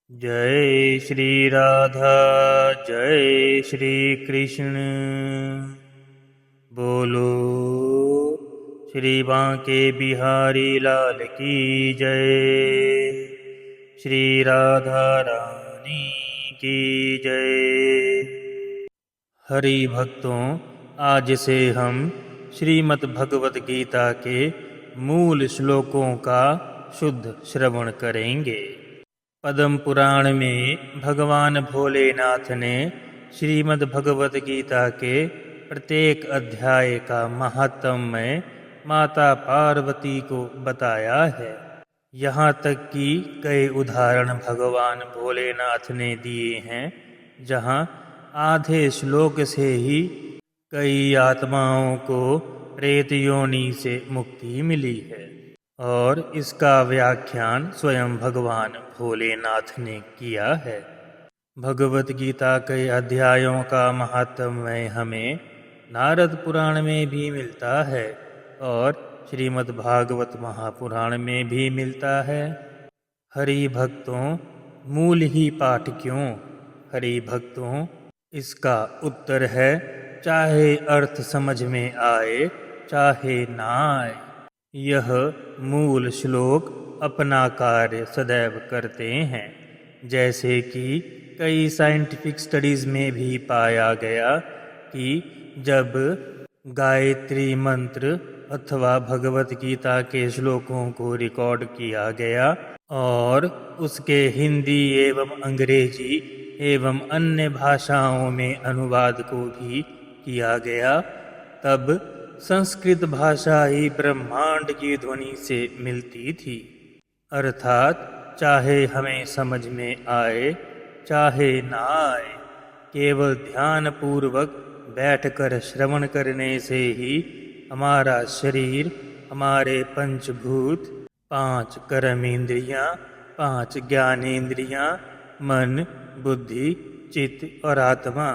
जय श्री राधा जय श्री कृष्ण। बोलो श्री बांके बिहारी लाल की जय। श्री राधा रानी की जय। हरि भक्तों, आज से हम श्रीमद् भगवत गीता के मूल श्लोकों का शुद्ध श्रवण करेंगे। पद्म पुराण में भगवान भोलेनाथ ने श्रीमद् भगवत गीता के प्रत्येक अध्याय का महात्म्य माता पार्वती को बताया है। यहाँ तक कि कई उदाहरण भगवान भोलेनाथ ने दिए हैं, जहाँ आधे श्लोक से ही कई आत्माओं को प्रेत योनि से मुक्ति मिली है। और इसका व्याख्यान स्वयं भगवान भोलेनाथ ने किया है। भगवत गीता के अध्यायों का महात्म्य हमें नारद पुराण में भी मिलता है और श्रीमद् भागवत महापुराण में भी मिलता है। हरि भक्तों, मूल ही पाठ क्यों? हरि भक्तों, इसका उत्तर है चाहे अर्थ समझ में आए चाहे ना आए, यह मूल श्लोक अपना कार्य सदैव करते हैं। जैसे कि कई साइंटिफिक स्टडीज में भी पाया गया कि जब गायत्री मंत्र अथवा भगवत गीता के श्लोकों को रिकॉर्ड किया गया और उसके हिंदी एवं अंग्रेजी एवं अन्य भाषाओं में अनुवाद को भी किया गया, तब संस्कृत भाषा ही ब्रह्मांड की ध्वनि से मिलती थी। अर्थात चाहे हमें समझ में आए चाहे ना आए, केवल ध्यान पूर्वक बैठकर श्रवण करने से ही हमारा शरीर, हमारे पंचभूत, 5 कर्मेंद्रियां, 5 ज्ञानेंद्रियां, मन, बुद्धि, चित्त और आत्मा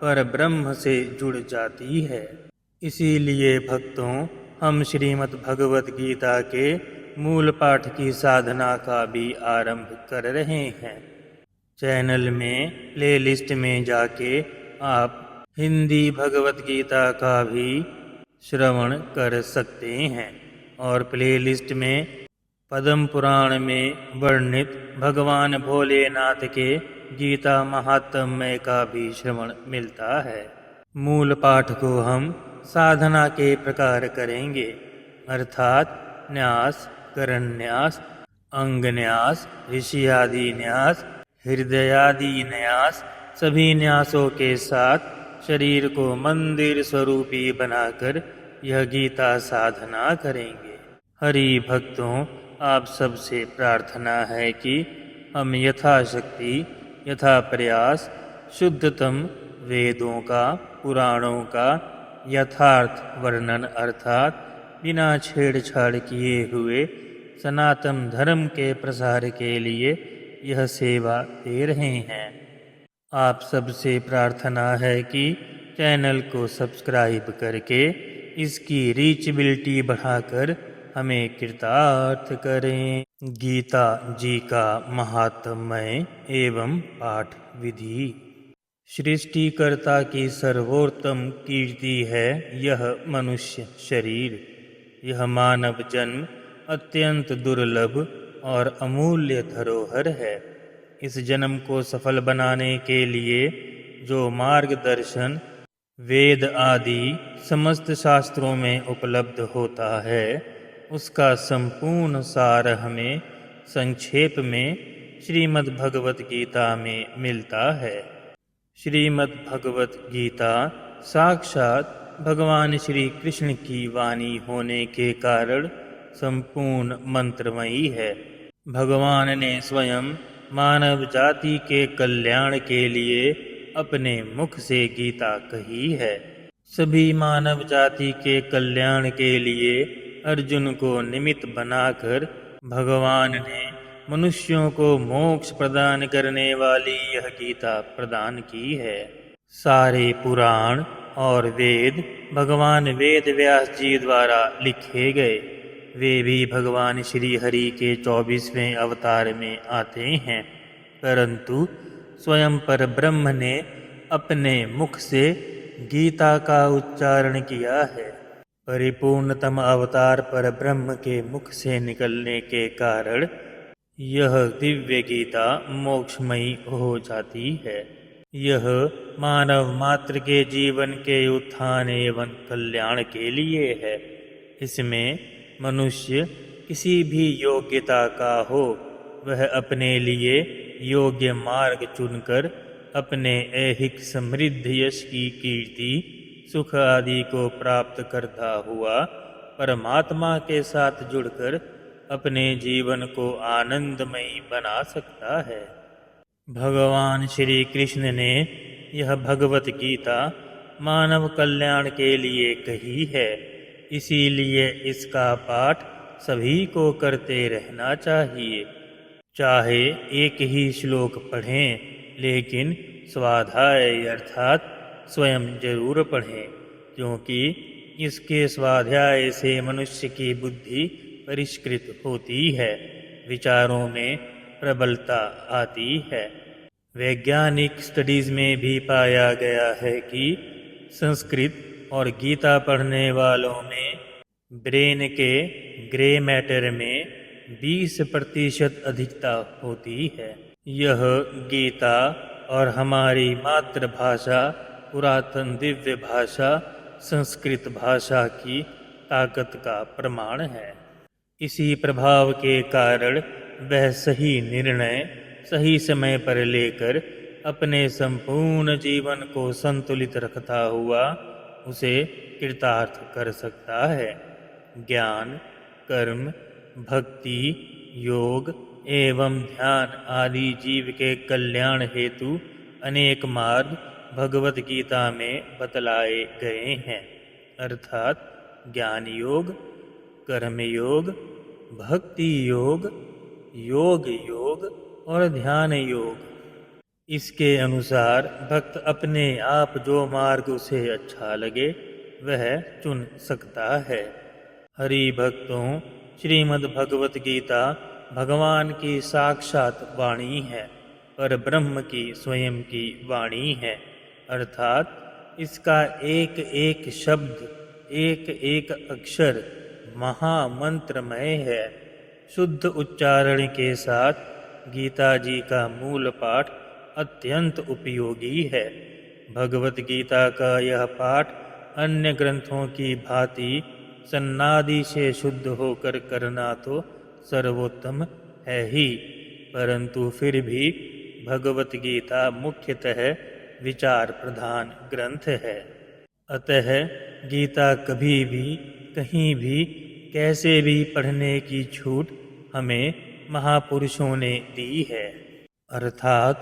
पर ब्रह्म से जुड़ जाती है। इसीलिए भक्तों, हम श्रीमद् भगवत गीता के मूल पाठ की साधना का भी आरंभ कर रहे हैं। चैनल में प्लेलिस्ट में जाके आप हिंदी भगवत गीता का भी श्रवण कर सकते हैं और प्लेलिस्ट में पद्म पुराण में वर्णित भगवान भोलेनाथ के गीता महात्म्य का भी श्रवण मिलता है। मूल पाठ को हम साधना के प्रकार करेंगे, अर्थात न्यास, करन्यास, अंगन्यास, ऋषियादि न्यास, हृदयादि न्यास, सभी न्यासों के साथ शरीर को मंदिर स्वरूपी बनाकर यह गीता साधना करेंगे। हरि भक्तों, आप सबसे प्रार्थना है कि हम यथाशक्ति यथा प्रयास शुद्धतम वेदों का, पुराणों का यथार्थ वर्णन अर्थात बिना छेड़छाड़ किए हुए सनातन धर्म के प्रसार के लिए यह सेवा दे रहे हैं। आप सबसे प्रार्थना है कि चैनल को सब्सक्राइब करके इसकी रीचबिलिटी बढ़ाकर हमें कृतार्थ करें। गीता जी का महात्म्य एवं पाठ विधि। सृष्टिकर्ता की सर्वोत्तम कीर्ति है यह मनुष्य शरीर। यह मानव जन्म अत्यंत दुर्लभ और अमूल्य धरोहर है। इस जन्म को सफल बनाने के लिए जो मार्गदर्शन वेद आदि समस्त शास्त्रों में उपलब्ध होता है, उसका संपूर्ण सार हमें संक्षेप में श्रीमद् भगवत गीता में मिलता है। श्रीमद् भगवत गीता साक्षात भगवान श्री कृष्ण की वाणी होने के कारण संपूर्ण मंत्रमयी है। भगवान ने स्वयं मानव जाति के कल्याण के लिए अपने मुख से गीता कही है। सभी मानव जाति के कल्याण के लिए अर्जुन को निमित्त बनाकर भगवान ने मनुष्यों को मोक्ष प्रदान करने वाली यह गीता प्रदान की है। सारे पुराण और वेद भगवान वेद व्यास जी द्वारा लिखे गए। वे भी भगवान श्री हरि के 24वें अवतार में आते हैं। परंतु स्वयं पर ब्रह्म ने अपने मुख से गीता का उच्चारण किया है। परिपूर्णतम अवतार पर ब्रह्म के मुख से निकलने के कारण यह दिव्य गीता मोक्षमयी हो जाती है। यह मानव मात्र के जीवन के उत्थान एवं कल्याण के लिए है। इसमें मनुष्य किसी भी योग्यता का हो, वह अपने लिए योग्य मार्ग चुनकर अपने ऐहिक समृद्ध यश की कीर्ति सुख आदि को प्राप्त करता हुआ परमात्मा के साथ जुड़कर अपने जीवन को आनंदमयी बना सकता है। भगवान श्री कृष्ण ने यह भगवत गीता मानव कल्याण के लिए कही है, इसीलिए इसका पाठ सभी को करते रहना चाहिए। चाहे एक ही श्लोक पढ़ें, लेकिन स्वाध्याय अर्थात स्वयं जरूर पढ़ें, क्योंकि इसके स्वाध्याय से मनुष्य की बुद्धि परिष्कृत होती है, विचारों में प्रबलता आती है। वैज्ञानिक स्टडीज में भी पाया गया है कि संस्कृत और गीता पढ़ने वालों में ब्रेन के ग्रे मैटर में 20% अधिकता होती है। यह गीता और हमारी मातृभाषा पुरातन दिव्य भाषा संस्कृत भाषा की ताकत का प्रमाण है। इसी प्रभाव के कारण वह सही निर्णय सही समय पर लेकर अपने संपूर्ण जीवन को संतुलित रखता हुआ उसे कृतार्थ कर सकता है। ज्ञान, कर्म, भक्ति, योग एवं ध्यान आदि जीव के कल्याण हेतु अनेक मार्ग भगवत गीता में बतलाए गए हैं, अर्थात ज्ञान योग, कर्म योग, भक्ति योग, योग योग और ध्यान योग। इसके अनुसार भक्त अपने आप जो मार्ग उसे अच्छा लगे वह चुन सकता है। हरि भक्तों, श्रीमद् भगवत गीता भगवान की साक्षात वाणी है, पर ब्रह्म की स्वयं की वाणी है, अर्थात इसका एक एक शब्द, एक एक अक्षर महामंत्रमय है। शुद्ध उच्चारण के साथ गीता जी का मूल पाठ अत्यंत उपयोगी है। भगवत गीता का यह पाठ अन्य ग्रंथों की भांति सन्नादि से शुद्ध होकर करना तो सर्वोत्तम है ही, परंतु फिर भी भगवत गीता मुख्यतः विचार प्रधान ग्रंथ है। अतः गीता कभी भी कहीं भी कैसे भी पढ़ने की छूट हमें महापुरुषों ने दी है, अर्थात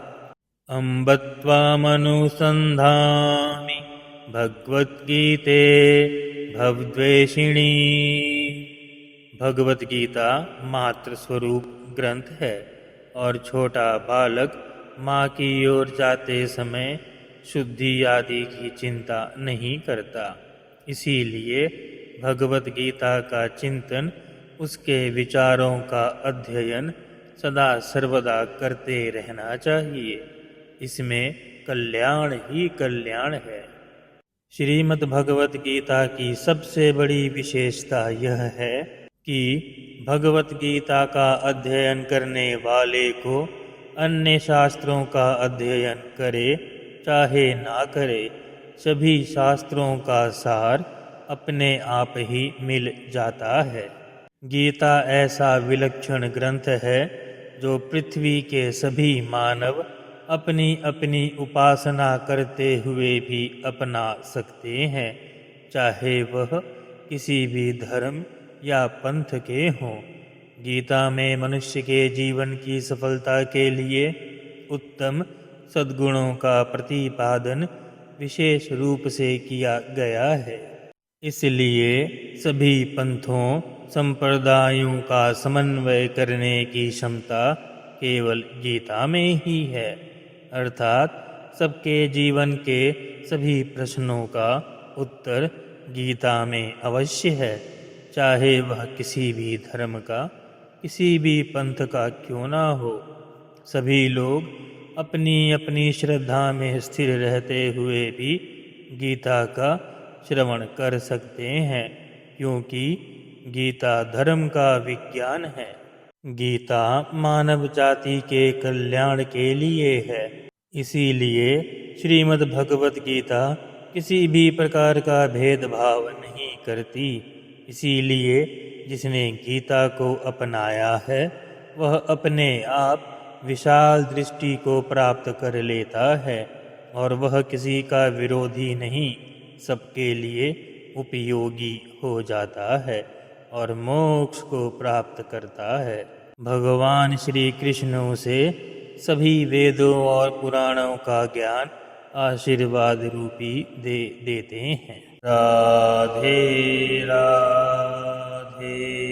अम्ब त्वामनुसन्धामि भगवद्गीते भवद्वेषिणी। भगवत गीता मात्र स्वरूप ग्रंथ है और छोटा बालक माँ की ओर जाते समय शुद्धि आदि की चिंता नहीं करता। इसीलिए भगवत गीता का चिंतन, उसके विचारों का अध्ययन सदा सर्वदा करते रहना चाहिए। इसमें कल्याण ही कल्याण है। श्रीमद् भगवत गीता की सबसे बड़ी विशेषता यह है कि भगवत गीता का अध्ययन करने वाले को अन्य शास्त्रों का अध्ययन करे चाहे ना करे, सभी शास्त्रों का सार अपने आप ही मिल जाता है। गीता ऐसा विलक्षण ग्रंथ है जो पृथ्वी के सभी मानव अपनी अपनी उपासना करते हुए भी अपना सकते हैं, चाहे वह किसी भी धर्म या पंथ के हों। गीता में मनुष्य के जीवन की सफलता के लिए उत्तम सद्गुणों का प्रतिपादन विशेष रूप से किया गया है। इसलिए सभी पंथों संप्रदायों का समन्वय करने की क्षमता केवल गीता में ही है, अर्थात सबके जीवन के सभी प्रश्नों का उत्तर गीता में अवश्य है, चाहे वह किसी भी धर्म का, किसी भी पंथ का क्यों ना हो। सभी लोग अपनी अपनी श्रद्धा में स्थिर रहते हुए भी गीता का श्रवण कर सकते हैं, क्योंकि गीता धर्म का विज्ञान है। गीता मानव जाति के कल्याण के लिए है। इसीलिए श्रीमद् भगवत गीता किसी भी प्रकार का भेदभाव नहीं करती। इसीलिए जिसने गीता को अपनाया है वह अपने आप विशाल दृष्टि को प्राप्त कर लेता है, और वह किसी का विरोधी नहीं, सबके लिए उपयोगी हो जाता है और मोक्ष को प्राप्त करता है। भगवान श्री कृष्ण से सभी वेदों और पुराणों का ज्ञान आशीर्वाद रूपी दे देते हैं। राधे राधे।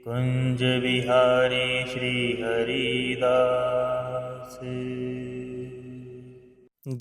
कुंज बिहारी श्री हरिदास।